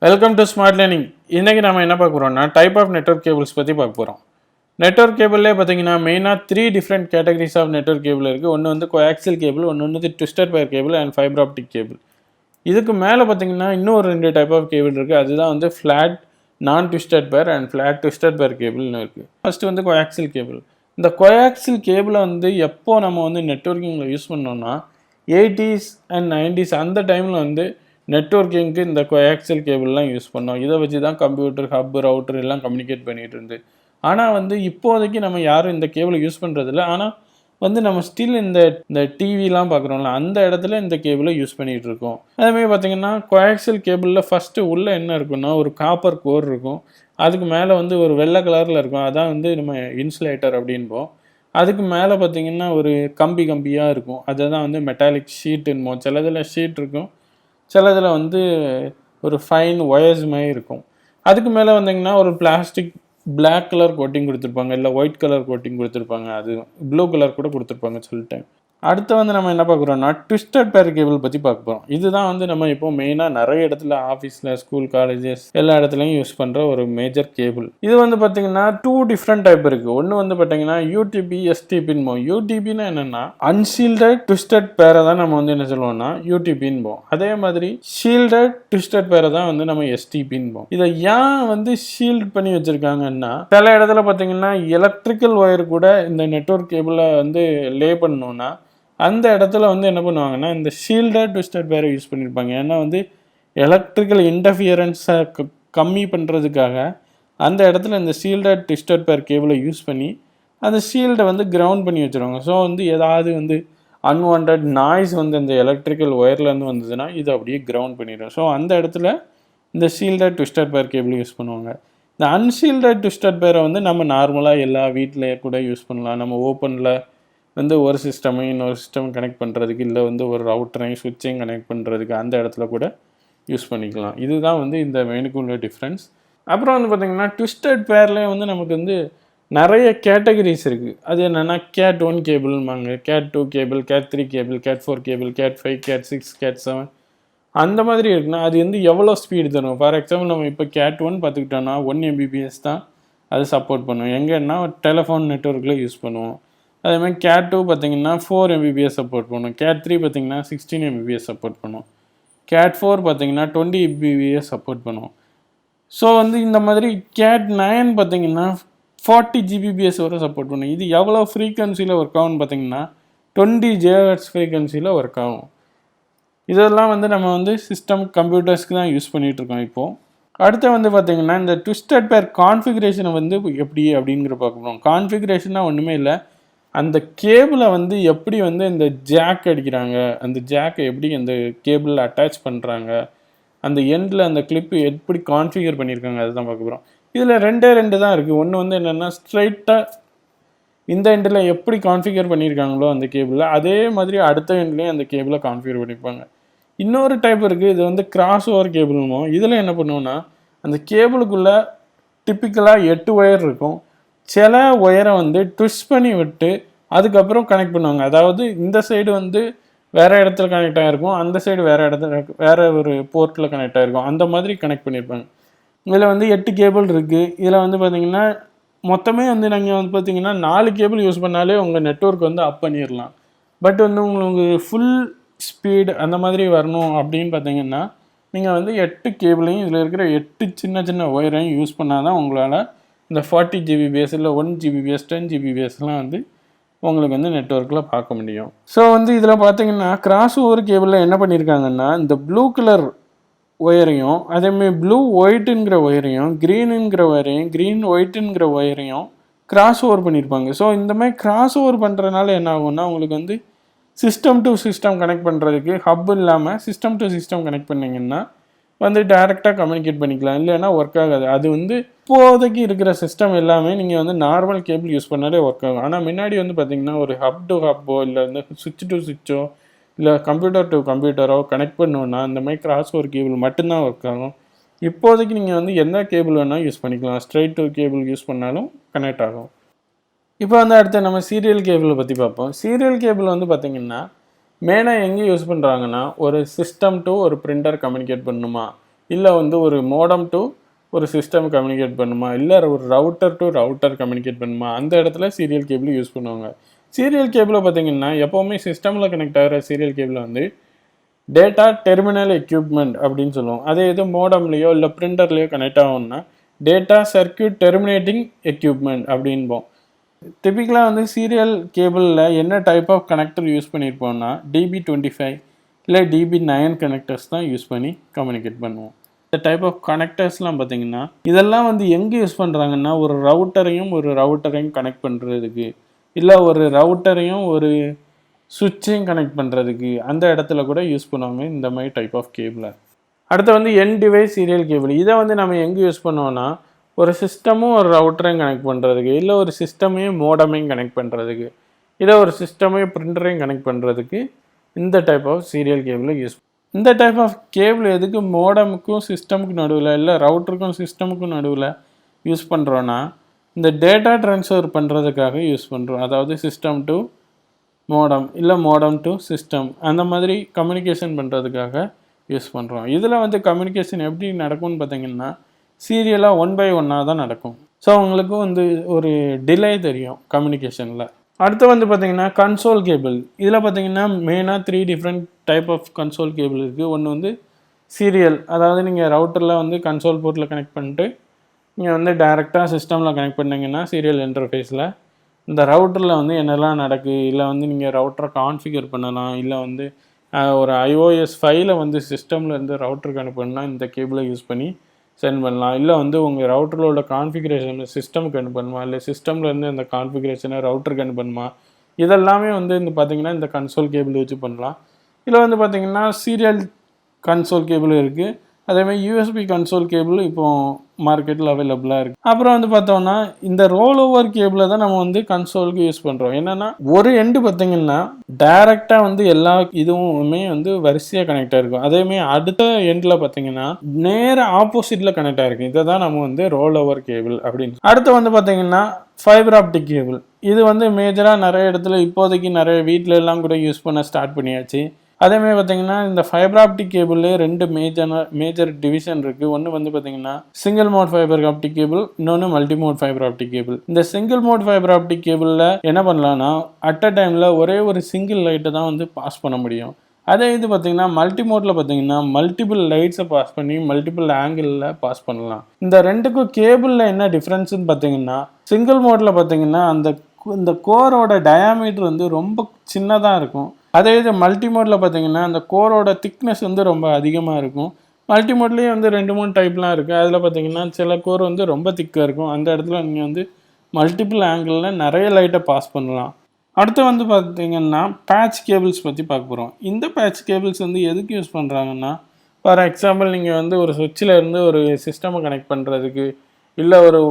Welcome to smart learning. இன்றைக்கி நம்ம என்ன பார்க்க போகிறோம்னா டைப் ஆஃப் நெட்வொர்க் கேபிள்ஸ் பற்றி பார்க்க போகிறோம். நெட்வொர்க் கேபிள்லேயே பார்த்தீங்கன்னா மெயினாக 3 different categories of network cable இருக்குது. ஒன்று வந்து கோஆக்சியல் கேபிள், ஒன்று வந்து twisted wire cable and fibre optic cable. இதுக்கு மேலே பார்த்தீங்கன்னா இன்னும் ஒரு 2 டைப் ஆஃப் கேபிள் இருக்குது. அதுதான் வந்து flat non twisted wire and flat twisted wire கேபிள்னு இருக்குது. ஃபஸ்ட்டு வந்து கோஆக்சியல் கேபிள். இந்த கோஆக்சியல் கேபிளை வந்து எப்போ நம்ம வந்து நெட்வொர்க்கிங்கில் யூஸ் பண்ணோம்னா 80s அண்ட் 90s அந்த டைமில் வந்து நெட்வொர்க்கிங்க்கு இந்த கோஆக்சியல் கேபிள்லாம் யூஸ் பண்ணோம். இதை வச்சு தான் கம்ப்யூட்டர், ஹப், ரவுட்டர் எல்லாம் கம்யூனிகேட் பண்ணிகிட்டு இருந்து. ஆனால் வந்து இப்போதைக்கு நம்ம யாரும் இந்த கேபிளை யூஸ் பண்ணுறதில்ல. ஆனால் வந்து நம்ம ஸ்டில் இந்த டிவிலாம் பார்க்குறோம்ல, அந்த இடத்துல இந்த கேபிளை யூஸ் பண்ணிகிட்டு இருக்கோம். அதேமாதிரி பார்த்திங்கன்னா கோஆக்சியல் கேபிளில் ஃபஸ்ட்டு உள்ளே என்ன இருக்குன்னா ஒரு காப்பர் கோர் இருக்கும். அதுக்கு மேலே வந்து ஒரு வெள்ளை கலரில் இருக்கும். அதான் வந்து நம்ம இன்சுலேட்டர் அப்படின்போம். அதுக்கு மேலே பார்த்திங்கன்னா ஒரு கம்பியாக இருக்கும். அதை தான் வந்து மெட்டாலிக் ஷீட்டுன்போம். சிலதில் ஷீட் இருக்கும், சிலதில் வந்து ஒரு ஃபைன் ஒயர்ஸ் மாதிரி இருக்கும். அதுக்கு மேலே வந்தீங்கன்னா ஒரு பிளாஸ்டிக் பிளாக் கலர் கோட்டிங் கொடுத்துருப்பாங்க, இல்லை ஒயிட் கலர் கோட்டிங் கொடுத்துருப்பாங்க, அது ப்ளூ கலர் கூட கொடுத்துருப்பாங்க சொல்லிட்டேன். அடுத்து வந்து நம்ம என்ன பார்க்குறோம்னா ட்விஸ்டட் பேர் கேபிள் பற்றி பார்க்க போகிறோம். இதுதான் வந்து நம்ம இப்போ மெயினாக நிறைய இடத்துல ஆஃபீஸில், ஸ்கூல், காலேஜஸ் எல்லா இடத்துலையும் யூஸ் பண்ணுற ஒரு மேஜர் கேபிள். இது வந்து பார்த்திங்கன்னா 2 டிஃப்ரெண்ட் டைப் இருக்குது. ஒன்று வந்து பார்த்திங்கன்னா யூடிபி, எஸ்டிபின்னு. யூடிபின்னு என்னென்னா அன்ஷீல்டட் ட்விஸ்டட் பேரை தான் நம்ம வந்து என்ன சொல்லுவோம்னா யூடிபின்னு. அதே மாதிரி ஷீல்டட் ட்விஸ்டட் பேரை தான் வந்து நம்ம எஸ்டிபின்னு. இதை ஏன் வந்து ஷீல்ட் பண்ணி வச்சுருக்காங்கன்னா, சில இடத்துல பார்த்திங்கன்னா எலக்ட்ரிக்கல் ஒயர் கூட இந்த நெட்வொர்க் கேபிளை வந்து லே பண்ணணும்னா அந்த இடத்துல வந்து என்ன பண்ணுவாங்கன்னா இந்த ஷீல்டட் ட்விஸ்டட் பேரை யூஸ் பண்ணியிருப்பாங்க. ஏன்னா வந்து எலக்ட்ரிக்கல் இன்டர்ஃபியரன்ஸை கம்மி பண்ணுறதுக்காக அந்த இடத்துல இந்த ஷீல்டட் ட்விஸ்டட் பேர் கேபிளை யூஸ் பண்ணி அந்த ஷீல்டை வந்து கிரவுண்ட் பண்ணி வச்சுருவாங்க. ஸோ வந்து ஏதாவது வந்து அன்வான்ட் நாய்ஸ் வந்து அந்த எலக்ட்ரிக்கல் ஒயர்லேருந்து வந்ததுன்னா இது அப்படியே கிரவுண்ட் பண்ணிடும். ஸோ அந்த இடத்துல இந்த ஷீல்டட் ட்விஸ்டட் பேர் கேபிள் யூஸ் பண்ணுவாங்க. இந்த அன்ஷீல்டட் ட்விஸ்டட் பேரை வந்து நம்ம நார்மலாக எல்லா வீட்டில் கூட யூஸ் பண்ணலாம். நம்ம ஓப்பனில் வந்து ஒரு சிஸ்டமையும் இன்னொரு சிஸ்டம் கனெக்ட் பண்ணுறதுக்கு, இல்லை வந்து ஒரு ரவுட்டரையும் சுவிட்சையும் கனெக்ட் பண்ணுறதுக்கு அந்த இடத்துல கூட யூஸ் பண்ணிக்கலாம். இதுதான் வந்து இந்த மெயினுக்குள்ள டிஃப்ரென்ஸ். அப்புறம் வந்து பார்த்திங்கன்னா ட்விஸ்டட் பேர்லேயே வந்து நமக்கு வந்து நிறைய கேட்டகரிஸ் இருக்குது. அது என்னென்னா கேட் 1 கேபிள்மாங்க, cat 2 cable, cat 3 cable, cat 4 cable, cat 5, cat 6, cat 7 அந்த மாதிரி இருக்குன்னா அது வந்து எவ்வளோ ஸ்பீடு தரும். ஃபார் எக்ஸாம்பிள் நம்ம இப்போ கேட் 1 பார்த்துக்கிட்டோன்னா 1 Mbps தான் அது சப்போர்ட் பண்ணுவோம். எங்கன்னா டெலிஃபோன் நெட்வொர்க்கில் யூஸ் பண்ணுவோம். அதேமாதிரி கேட் 2 பார்த்திங்கன்னா 4 Mbps சப்போர்ட் பண்ணும். கேட் 3 பார்த்திங்கன்னா 16 Mbps சப்போர்ட் பண்ணும். கேட் 4 பார்த்திங்கன்னா 20 Mbps சப்போர்ட் பண்ணும். ஸோ வந்து இந்த மாதிரி கேட் 9 பார்த்திங்கன்னா 40 Gbps வரை சப்போர்ட் பண்ணும். இது எவ்வளோ ஃப்ரீக்வன்சியில் ஒர்க் ஆகும்னு பார்த்திங்கன்னா 20 GHz ஃப்ரீக்வன்சியில் ஒர்க் ஆகும். இதெல்லாம் வந்து நம்ம வந்து சிஸ்டம், கம்ப்யூட்டர்ஸ்க்கு தான் யூஸ் பண்ணிகிட்ருக்கோம் இப்போது. அடுத்து வந்து பார்த்திங்கன்னா இந்த ட்விஸ்டட் பேர் கான்ஃபிகரேஷனை வந்து எப்படி அப்படிங்கிற பார்க்கணும். கான்ஃபிகரேஷனாக ஒன்றுமே இல்லை, அந்த கேபிளை வந்து எப்படி வந்து இந்த ஜாக் அடிக்கிறாங்க, அந்த ஜாக்கை எப்படி அந்த கேபிளில் அட்டாச் பண்ணுறாங்க, அந்த எண்டில் அந்த கிளிப்பு எப்படி கான்ஃபிகர் பண்ணியிருக்காங்க அதுதான் பார்க்க போகிறோம். இதில் 2 தான் இருக்குது. ஒன்று வந்து என்னென்னா ஸ்ட்ரைட்டாக இந்த எண்டில் எப்படி கான்ஃபிகர் பண்ணியிருக்காங்களோ அந்த கேபிளில் அதே மாதிரி அடுத்த எண்ட்லேயும் அந்த கேபிளை கான்ஃபிகர் பண்ணியிருப்பாங்க. இன்னொரு டைப் இருக்குது, இது வந்து கிராஸ் ஓவர் கேபிள்மோ. இதில் என்ன பண்ணுவோன்னா அந்த கேபிளுக்குள்ளே டிப்பிக்கலாக 8 ஒயர் இருக்கும். சில ஒயரை வந்து ட்விஸ்ட் பண்ணி விட்டு அதுக்கப்புறம் கனெக்ட் பண்ணுவாங்க. அதாவது இந்த சைடு வந்து வேறு இடத்துல கனெக்ட் ஆகிருக்கும், அந்த சைடு வேறு ஒரு போர்ட்டில் கனெக்ட் ஆகிருக்கும். அந்த மாதிரி கனெக்ட் பண்ணியிருப்பாங்க. இதில் வந்து 8 கேபிள் இருக்குது. இதில் வந்து பார்த்திங்கன்னா மொத்தமே வந்து நீங்கள் வந்து பார்த்திங்கன்னா 4 கேபிள் யூஸ் பண்ணாலே உங்கள் நெட்வொர்க் வந்து அப் பண்ணிடலாம். பட் வந்து உங்களுக்கு ஃபுல் ஸ்பீடு அந்த மாதிரி வரணும் அப்படின்னு பார்த்திங்கன்னா நீங்கள் வந்து 8 கேபிளையும் இதில் இருக்கிற 8 சின்ன ஒயரையும் யூஸ் பண்ணால் தான் உங்களால் இந்த 40 Gbps இல்லை 1 Gbps 10 Gbpsலாம் வந்து உங்களுக்கு வந்து நெட்வொர்க்கில் பார்க்க முடியும். ஸோ வந்து இதில் பார்த்தீங்கன்னா கிராஸ் ஓவர் கேபிளில் என்ன பண்ணியிருக்காங்கன்னா இந்த ப்ளூ கலர் ஒயரையும் அதேமாதிரி ப்ளூ ஒயிட்டுங்கிற ஒயரையும் க்ரீனுங்கிற ஒயரையும் க்ரீன் ஒயிட்டுங்கிற ஒயரையும் கிராஸ் ஓவர் பண்ணியிருப்பாங்க. ஸோ இந்த மாதிரி கிராஸ் ஓவர் பண்ணுறதுனால என்ன ஆகும்னா உங்களுக்கு வந்து சிஸ்டம் டு சிஸ்டம் கனெக்ட் பண்ணுறதுக்கு ஹப் இல்லாமல் சிஸ்டம் டு சிஸ்டம் கனெக்ட் பண்ணிங்கன்னா வந்து டைரெக்டாக கம்யூனிகேட் பண்ணிக்கலாம், இல்லைன்னா ஒர்க் ஆகாது. அது வந்து இப்போதைக்கு இருக்கிற சிஸ்டம் எல்லாமே நீங்கள் வந்து நார்மல் கேபிள் யூஸ் பண்ணாலே ஒர்க் ஆகும். ஆனால் முன்னாடி வந்து பார்த்திங்கன்னா ஒரு ஹப் டு ஹப்போ இல்லை வந்து சுவிட்ச் டு சுவிட்சோ இல்லை கம்ப்யூட்டர் டு கம்ப்யூட்டரோ கனெக்ட் பண்ணோன்னா இந்த மாதிரி கிராஸ் ஓவர் கேபிள் மட்டும்தான் ஒர்க் ஆகும். இப்போதைக்கு நீங்கள் வந்து எந்த கேபிள் வேணால் யூஸ் பண்ணிக்கலாம், ஸ்ட்ரைட் டு கேபிள் யூஸ் பண்ணாலும் கனெக்ட் ஆகும். இப்போ வந்து அடுத்து நம்ம சீரியல் கேபிளை பற்றி பார்ப்போம். சீரியல் கேபிள் வந்து பார்த்திங்கன்னா மெயினாக எங்கே யூஸ் பண்ணுறாங்கன்னா ஒரு சிஸ்டம் டு ஒரு பிரிண்டர் கம்யூனிகேட் பண்ணணுமா, இல்லை வந்து ஒரு மோடம் டு ஒரு சிஸ்டம் கம்யூனிகேட் பண்ணுமா, இல்லை ஒரு ரவுட்டர் டு ரவுட்டர் கம்யூனிகேட் பண்ணுமா, அந்த இடத்துல சீரியல் கேபிள் யூஸ் பண்ணுவாங்க. சீரியல் கேபிளை பார்த்தீங்கன்னா எப்போவுமே சிஸ்டமில் கனெக்ட் ஆகிற சீரியல் கேபிளை வந்து டேட்டா டெர்மினல் எக்யூப்மெண்ட் அப்படின்னு சொல்லுவோம். அதே இது மோடம்லேயோ இல்லை பிரிண்டர்லேயோ கனெக்ட் ஆகும்னா டேட்டா சர்க்யூட் டெர்மினேட்டிங் எக்யூப்மெண்ட் அப்படின்போம். டிப்பிக்கலாக வந்து சீரியல் கேபிளில் என்ன டைப் ஆஃப் கனெக்டர் யூஸ் பண்ணியிருப்போம்னா DB25 இல்லை DB9 கனெக்டர்ஸ் தான் யூஸ் பண்ணி கம்யூனிகேட் பண்ணுவோம். இந்த டைப் ஆஃப் கனெக்டர்ஸ்லாம் பார்த்தீங்கன்னா இதெல்லாம் வந்து எங்கே யூஸ் பண்ணுறாங்கன்னா ஒரு ரவுட்டரையும் கனெக்ட் பண்ணுறதுக்கு, இல்லை ஒரு ரவுட்டரையும் ஒரு சுவிட்சையும் கனெக்ட் பண்ணுறதுக்கு அந்த இடத்துல கூட யூஸ் பண்ணுவாங்க இந்த மாதிரி டைப் ஆஃப் கேபிளை. அடுத்து வந்து என் டிவைஸ் சீரியல் கேபிள். இதை வந்து நம்ம எங்கே யூஸ் பண்ணுவோம்னா ஒரு சிஸ்டமும் ஒரு ரவுட்டரையும் கனெக்ட் பண்ணுறதுக்கு, இல்லை ஒரு சிஸ்டமையும் மோடமையும் கனெக்ட் பண்ணுறதுக்கு, இல்லை ஒரு சிஸ்டமையும் பிரிண்டரையும் கனெக்ட் பண்ணுறதுக்கு இந்த டைப் ஆஃப் சீரியல் கேபிளை யூஸ். இந்த டைப் ஆஃப் கேபிள் எதுக்கு மோடமுக்கும் சிஸ்டமுக்கும் நடுவில், இல்லை ரவுட்டருக்கும் சிஸ்டமுக்கும் நடுவில் யூஸ் பண்ணுறோன்னா இந்த டேட்டா ட்ரான்ஸ்ஃபர் பண்ணுறதுக்காக யூஸ் பண்ணுறோம். அதாவது சிஸ்டம் டு மோடம், இல்லை மோடம் டு சிஸ்டம், அந்த மாதிரி கம்யூனிகேஷன் பண்ணுறதுக்காக யூஸ் பண்ணுறோம். இதில் வந்து கம்யூனிகேஷன் எப்படி நடக்கும்னு பார்த்தீங்கன்னா சீரியலாக 1 by 1 தான் நடக்கும். ஸோ அவங்களுக்கும் வந்து ஒரு டிலே தெரியும் கம்யூனிகேஷனில். அடுத்து வந்து பார்த்திங்கன்னா கன்சோல் கேபிள். இதில் பார்த்திங்கன்னா மெயினாக 3 different type of console cable இருக்குது. ஒன்று வந்து சீரியல், அதாவது நீங்கள் ரவுட்டரில் வந்து கன்சோல் போர்ட்டில் கனெக்ட் பண்ணிட்டு நீங்கள் வந்து டைரெக்டாக சிஸ்டமில் கனெக்ட் பண்ணிங்கன்னா சீரியல் இன்டர்ஃபேஸில் இந்த ரவுட்டரில் வந்து என்னெல்லாம் நடக்குது, இல்லை வந்து நீங்கள் ரவுட்டரை கான்ஃபிகர் பண்ணலாம், இல்லை வந்து ஒரு iOS ஃபைலை வந்து சிஸ்டமில் இருந்து ரவுட்டருக்கு அனுப்பணும்னா இந்த கேபிளை யூஸ் பண்ணி சென்ட் பண்ணலாம். இல்லை வந்து உங்கள் ரவுட்டரோட கான்ஃபிகரேஷன் சிஸ்டமுக்கு அனுப்பணுமா, இல்லை சிஸ்டமில் இருந்து இந்த கான்ஃபிகரேஷனை ரவுட்டருக்கு அனுப்பணுமா, இதெல்லாமே வந்து இந்த பார்த்திங்கன்னா இந்த கன்சோல் கேபிள் வச்சு பண்ணலாம். இதில் வந்து பார்த்திங்கன்னா சீரியல் கன்சோல் கேபிள் இருக்குது. அதேமாதிரி USB கன்சோல் கேபிள் இப்போது மார்க்கெட்டில் அவைலபிளாக இருக்குது. அப்புறம் வந்து பார்த்தோம்னா இந்த ரோலோவர் கேபிளை தான் நம்ம வந்து கன்சோலுக்கு யூஸ் பண்ணுறோம். என்னென்னா ஒரு எண்டு பார்த்திங்கன்னா டைரெக்டாக வந்து எல்லா இதுவுமே வந்து வரிசையாக கனெக்ட் ஆகிருக்கும். அதேமாதிரி அடுத்த எண்டில் பார்த்திங்கன்னா நேர ஆப்போசிட்டில் கனெக்ட் ஆகிருக்கும். இதை தான் நம்ம வந்து ரோலோவர் கேபிள் அப்படின்னு. அடுத்து வந்து பார்த்திங்கன்னா ஃபைபர் ஆப்டிக் கேபிள். இது வந்து மேஜராக நிறைய இடத்துல இப்போதைக்கு நிறைய வீட்டில எல்லாம் கூட யூஸ் பண்ண ஸ்டார்ட் பண்ணியாச்சு. அதேமாதிரி பார்த்திங்கன்னா இந்த ஃபைபர் ஆப்டிக் கேபிள்லே 2 மேஜர் டிவிஷன் இருக்குது. ஒன்று வந்து பார்த்திங்கன்னா single mode fibre optic cable, இன்னொன்று multi mode fibre optic cable. இந்த சிங்கிள் மோட் ஃபைபர் ஆப்டிக் கேபிளில் என்ன பண்ணலான்னா அட் அ டைமில் ஒரே ஒரு சிங்கிள் லைட்டை தான் வந்து பாஸ் பண்ண முடியும். அதே இது பார்த்திங்கன்னா மல்டி மோட்டில் பார்த்திங்கன்னா மல்டிபிள் லைட்ஸை பாஸ் பண்ணி மல்டிபிள் ஆங்கிளில் பாஸ் பண்ணலாம். இந்த ரெண்டுக்கும் கேபிளில் என்ன டிஃப்ரென்ஸ்னு பார்த்திங்கன்னா சிங்கிள் மோட்டில் பார்த்திங்கன்னா இந்த கோரோட டயாமீட்டர் வந்து ரொம்ப சின்னதாக இருக்கும். அதே இது மல்டி மோடில் பார்த்தீங்கன்னா அந்த கோரோட திக்னஸ் வந்து ரொம்ப அதிகமாக இருக்கும். மல்டி மோட்லேயே வந்து 2-3 டைப்லாம் இருக்குது. அதில் பார்த்தீங்கன்னா சில கோர் வந்து ரொம்ப திக்காக இருக்கும். அந்த இடத்துல நீங்கள் வந்து மல்டிபிள் ஆங்கிளில் நிறைய லைட்டை பாஸ் பண்ணலாம். அடுத்து வந்து பார்த்தீங்கன்னா பேட்ச் கேபிள்ஸ் பற்றி பார்க்க போகிறோம். இந்த பேட்ச் கேபிள்ஸ் வந்து எதுக்கு யூஸ் பண்ணுறாங்கன்னா ஃபார் எக்ஸாம்பிள் நீங்கள் வந்து ஒரு சுவிட்சில் இருந்து ஒரு சிஸ்டமை கனெக்ட் பண்ணுறதுக்கு, இல்லை ஒரு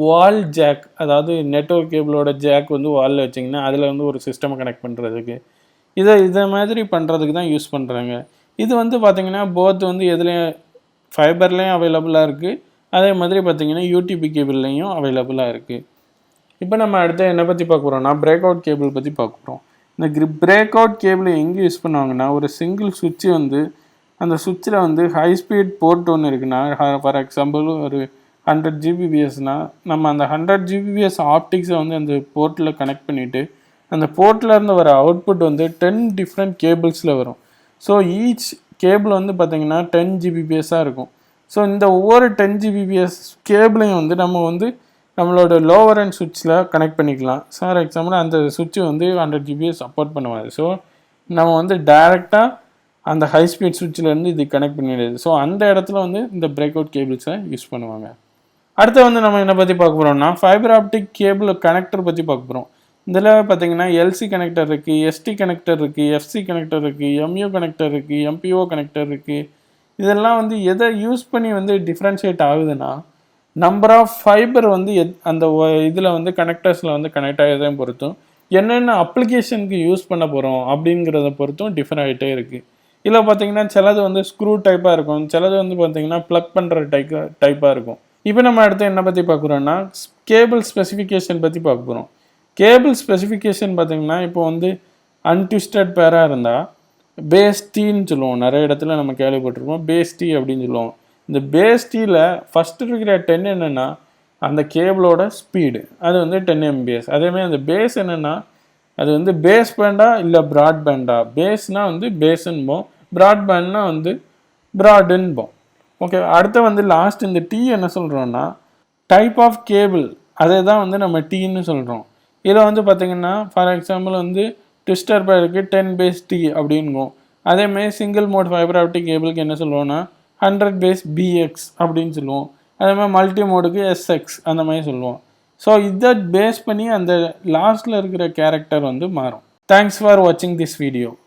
வால் ஜாக், அதாவது நெட்வொர்க் கேபிளோட ஜாக் வந்து வாலில் வச்சிங்கன்னா அதில் வந்து ஒரு சிஸ்டமை கனெக்ட் பண்ணுறதுக்கு, இதை மாதிரி பண்ணுறதுக்கு தான் யூஸ் பண்ணுறாங்க. இது வந்து பார்த்திங்கன்னா போத் வந்து எதுலேயும் ஃபைபர்லேயும் அவைலபிளாக இருக்குது. அதே மாதிரி பார்த்திங்கன்னா யூடிபி கேபிள்லேயும் அவைலபிளாக இருக்குது. இப்போ நம்ம அடுத்து என்ன பற்றி பார்க்க போகிறோம்னா பிரேக் அவுட் கேபிள் பற்றி பார்க்க போகிறோம். இந்த பிரேக் அவுட் கேபிள் எங்கே யூஸ் பண்ணுவாங்கன்னா ஒரு சிங்கிள் சுவிட்சு வந்து அந்த சுவிட்சில் வந்து ஹை ஸ்பீட் போர்ட் ஒன்று இருக்குன்னா ஃபார் எக்ஸாம்பிள் ஒரு 100 Gbpsனால் நம்ம அந்த 100 Gbps ஆப்டிக்ஸை வந்து அந்த போர்ட்டில் கனெக்ட் பண்ணிவிட்டு அந்த போர்ட்டில் இருந்து வர அவுட்புட் வந்து 10 டிஃப்ரெண்ட் கேபிள்ஸில் வரும். ஸோ ஈச் கேபிள் வந்து பார்த்திங்கன்னா 10 Gbps இருக்கும். ஸோ இந்த ஒவ்வொரு 10 Gbps கேபிளையும் வந்து நம்ம வந்து நம்மளோட லோவர் அண்ட் சுவிட்சில் கனெக்ட் பண்ணிக்கலாம். ஃபார் எக்ஸாம்பிள் அந்த சுவிட்சு வந்து 100 Gbps சப்போர்ட் பண்ணுவாங்க. ஸோ நம்ம வந்து டைரெக்டாக அந்த ஹை ஸ்பீட் சுவிட்சிலேருந்து இது கனெக்ட் பண்ணிடுது. ஸோ அந்த இடத்துல வந்து இந்த பிரேக் அவுட் கேபிள்ஸை யூஸ் பண்ணுவாங்க. அடுத்து வந்து நம்ம என்ன பற்றி பார்க்க போகிறோம்னா ஃபைபர் ஆப்டிக் கேபிள் கனெக்டர் பற்றி பார்க்க போகிறோம். இதில் பார்த்திங்கன்னா எல்சி கனெக்டர் இருக்குது, எஸ்டி கனெக்டர் இருக்குது, எஃப்சி கனெக்டர் இருக்குது, எம்யூ கனெக்டர் இருக்குது, எம்பிஓ கனெக்டர் இருக்குது. இதெல்லாம் வந்து எதை யூஸ் பண்ணி வந்து டிஃப்ரென்ஷியேட் ஆகுதுன்னா நம்பர் ஆஃப் ஃபைபர் வந்து அந்த இதில் வந்து கனெக்டர்ஸில் வந்து கனெக்ட் ஆகிறதையும் பொறுத்தும் என்னென்ன அப்ளிகேஷனுக்கு யூஸ் பண்ண போகிறோம் அப்படிங்கிறத பொறுத்தும் டிஃப்ரெண்ட் ஆகிட்டே இருக்குது. இதில் பார்த்திங்கன்னா சிலது வந்து ஸ்க்ரூ டைப்பாக இருக்கும், சிலது வந்து பார்த்திங்கன்னா ப்ளக் பண்ணுற டைப்பாக இருக்கும். இப்போ நம்ம அடுத்து என்ன பற்றி பார்க்குறோன்னா கேபிள் ஸ்பெசிஃபிகேஷன் பற்றி பார்க்க போகிறோம். கேபிள் ஸ்பெசிஃபிகேஷன் பார்த்திங்கன்னா இப்போ வந்து அன்ட்விஸ்டட் பேராக இருந்தால் பேஸ் டீன்னு சொல்லுவோம். நிறைய இடத்துல நம்ம கேள்விப்பட்டிருக்கோம் பேஸ் டீ அப்படின்னு சொல்லுவோம். இந்த பேஸ் டீயில் ஃபஸ்ட்டு இருக்கிற 10 என்னென்னா அந்த கேபிளோட ஸ்பீடு, அது வந்து 10 mbps. அதேமாதிரி அந்த பேஸ் என்னென்னா அது வந்து பேஸ் பேண்டா இல்லை ப்ராட்பேண்டா. பேஸ்னால் வந்து பேஸுன்போம், ப்ராட்பேண்ட்னா வந்து ப்ராடுன்போம். ஓகே, அடுத்து வந்து லாஸ்ட் இந்த டி என்ன சொல்கிறோன்னா டைப் ஆஃப் கேபிள், அதை தான் வந்து நம்ம டீன்னு சொல்கிறோம். இதில் வந்து பார்த்திங்கன்னா ஃபார் எக்ஸாம்பிள் வந்து ட்விஸ்டர் பேருக்கு 10 பேஸ் டி அப்படின்னுவோம். அதேமாதிரி சிங்கிள் மோட் ஃபைபர் ஆப்டிக் கேபிளுக்கு என்ன சொல்லுவோம்னா 100 பேஸ் பிஎக்ஸ் அப்படின்னு சொல்லுவோம். அதேமாதிரி மல்டி மோடுக்கு எஸ்எக்ஸ் அந்த மாதிரி சொல்லுவோம். ஸோ இதை பேஸ் பண்ணி அந்த லாஸ்ட்டில் இருக்கிற கேரக்டர் வந்து மாறும். தேங்க்ஸ் ஃபார் வாட்சிங் திஸ் வீடியோ.